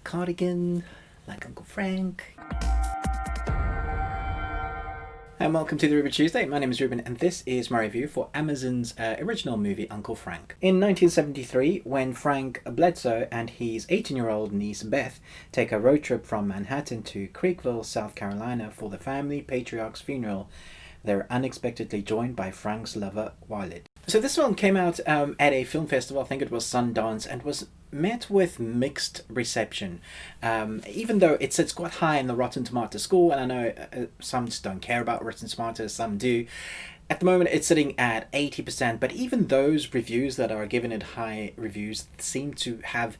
cardigan, like Uncle Frank. And welcome to the Ruben Tuesday. My name is Ruben, and this is my review for Amazon's original movie, Uncle Frank. In 1973, when Frank Bledsoe and his 18-year-old niece Beth take a road trip from Manhattan to Creekville, South Carolina for the family patriarch's funeral, they're unexpectedly joined by Frank's lover, Walid. So this film came out at a film festival, I think it was Sundance, and was met with mixed reception. Even though it sits quite high in the Rotten Tomatoes score, and I know some just don't care about Rotten Tomatoes, some do. At the moment it's sitting at 80%, but even those reviews that are giving it high reviews seem to have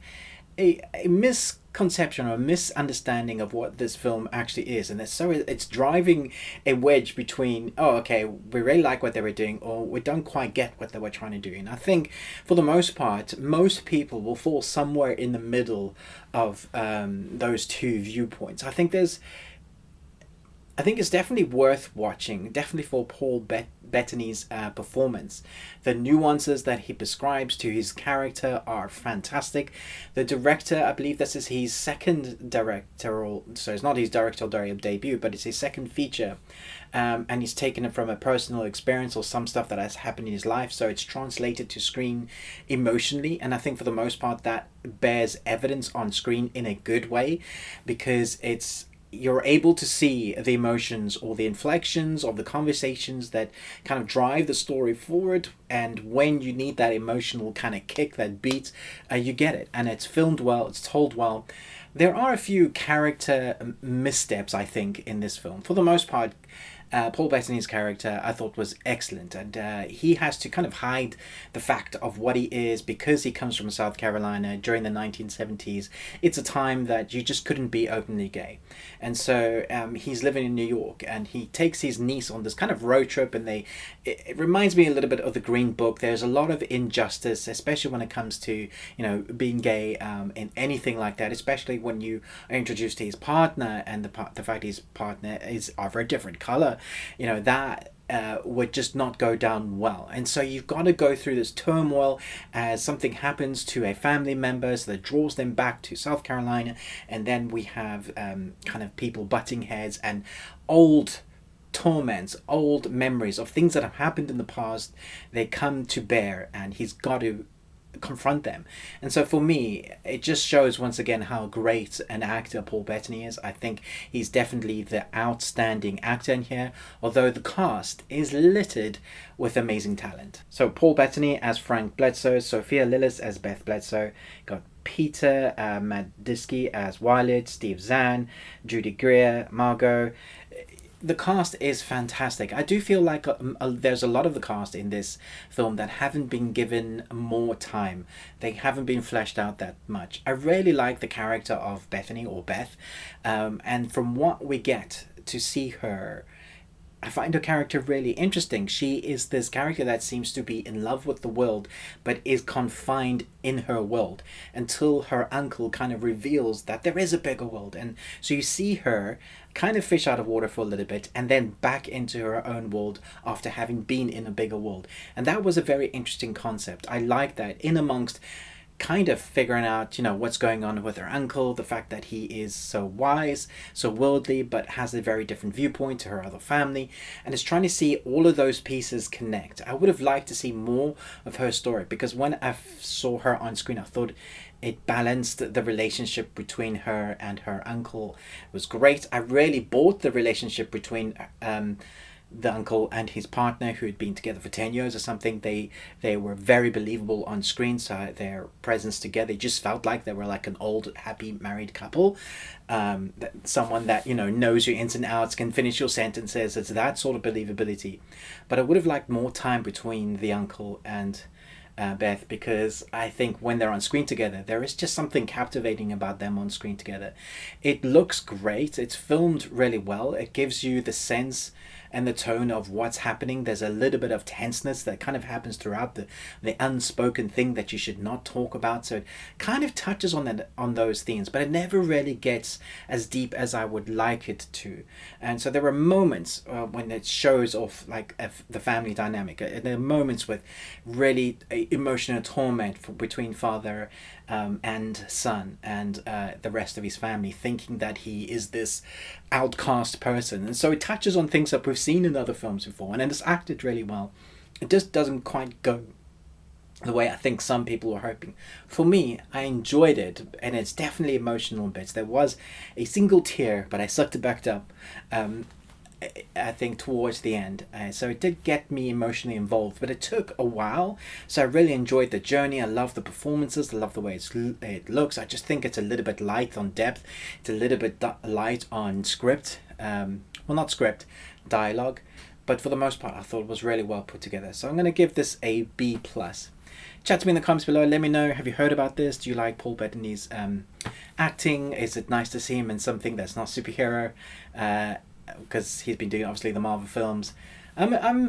a misconception or a misunderstanding of what this film actually is, and it's driving a wedge between, oh, okay, we really like what they were doing, or we don't quite get what they were trying to do. And I think for the most part, most people will fall somewhere in the middle of those two viewpoints. I think it's definitely worth watching, definitely for Paul Bettany's performance. The nuances that he prescribes to his character are fantastic. The director, I believe this is his second directorial, so it's not his directorial debut, but it's his second feature. And he's taken it from a personal experience or some stuff that has happened in his life, so it's translated to screen emotionally, and I think for the most part that bears evidence on screen in a good way, because you're able to see the emotions or the inflections of the conversations that kind of drive the story forward, and when you need that emotional kind of kick, that beat, you get it, and it's filmed well, it's told well. There are a few character missteps, I think, in this film. For the most part, Paul Bettany's character I thought was excellent, and he has to kind of hide the fact of what he is because he comes from South Carolina during the 1970s. It's a time that you just couldn't be openly gay, and so he's living in New York, and he takes his niece on this kind of road trip, and it reminds me a little bit of the Green Book. There's a lot of injustice, especially when it comes to being gay in anything like that, especially when you are introduced to his partner, and the fact his partner is of a different color. That would just not go down well, and so you've got to go through this turmoil as something happens to a family member, so that draws them back to South Carolina, and then we have kind of people butting heads and old torments, old memories of things that have happened in the past. They come to bear, and he's got to confront them. And so for me, it just shows once again how great an actor Paul Bettany is. I think he's definitely the outstanding actor in here, although the cast is littered with amazing talent. So Paul Bettany as Frank Bledsoe, Sophia Lillis as Beth Bledsoe, got Peter Macdissi as Walid, Steve Zahn, Judy, Greer, Margo. The cast is fantastic. I do feel like there's a lot of the cast in this film that haven't been given more time. They haven't been fleshed out that much. I really like the character of Bettany, or Beth, and from what we get to see her, I find her character really interesting. She is this character that seems to be in love with the world, but is confined in her world until her uncle kind of reveals that there is a bigger world. And so you see her kind of fish out of water for a little bit, and then back into her own world after having been in a bigger world. And that was a very interesting concept. I like that, in amongst kind of figuring out what's going on with her uncle, the fact that he is so wise, so worldly, but has a very different viewpoint to her other family, and is trying to see all of those pieces connect. I would have liked to see more of her story, because when I saw her on screen, I thought it balanced the relationship between her and her uncle. It was great. I really bought the relationship between the uncle and his partner, who had been together for 10 years or something. They were very believable on screen, so their presence together just felt like they were like an old happy married couple. Someone that knows your ins and outs, can finish your sentences. It's that sort of believability. But I would have liked more time between the uncle and Beth, because I think when they're on screen together, there is just something captivating about them on screen together. It looks great. It's filmed really well. It gives you the sense and the tone of what's happening. There's a little bit of tenseness that kind of happens throughout, the unspoken thing that you should not talk about. So it kind of touches on those themes, but it never really gets as deep as I would like it to. And so there are moments when it shows off like the family dynamic. There are moments with really emotional torment between father and son and the rest of his family, thinking that he is this outcast person. And so it touches on things that we've seen in other films before, and it's acted really well. It just doesn't quite go the way I think some people were hoping. For me, I enjoyed it, and it's definitely emotional bits. There was a single tear, but I sucked it back up. I think towards the end, so it did get me emotionally involved, but it took a while. So I really enjoyed the journey. I love the performances. I love the way it looks. I just think it's a little bit light on depth. It's a little bit light on script. Well, not script, dialogue, but for the most part, I thought it was really well put together. So I'm going to give this a B+. Chat to me in the comments below. Let me know, have you heard about this? Do you like Paul Bettany's acting? Is it nice to see him in something that's not superhero? Because he's been doing obviously the Marvel films. I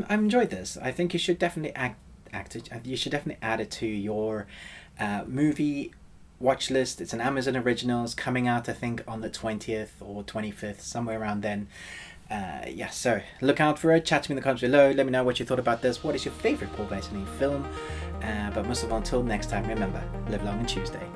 enjoyed this. I think you should definitely act it. You should definitely add it to your movie watch list. It's an Amazon original. It's coming out, I think, on the 20th or 25th, somewhere around then. Yeah, so look out for it. Chat to me in the comments below. Let me know what you thought about this. What is your favourite Paul Bettany film? But most of all, until next time, remember, live long and Tuesday.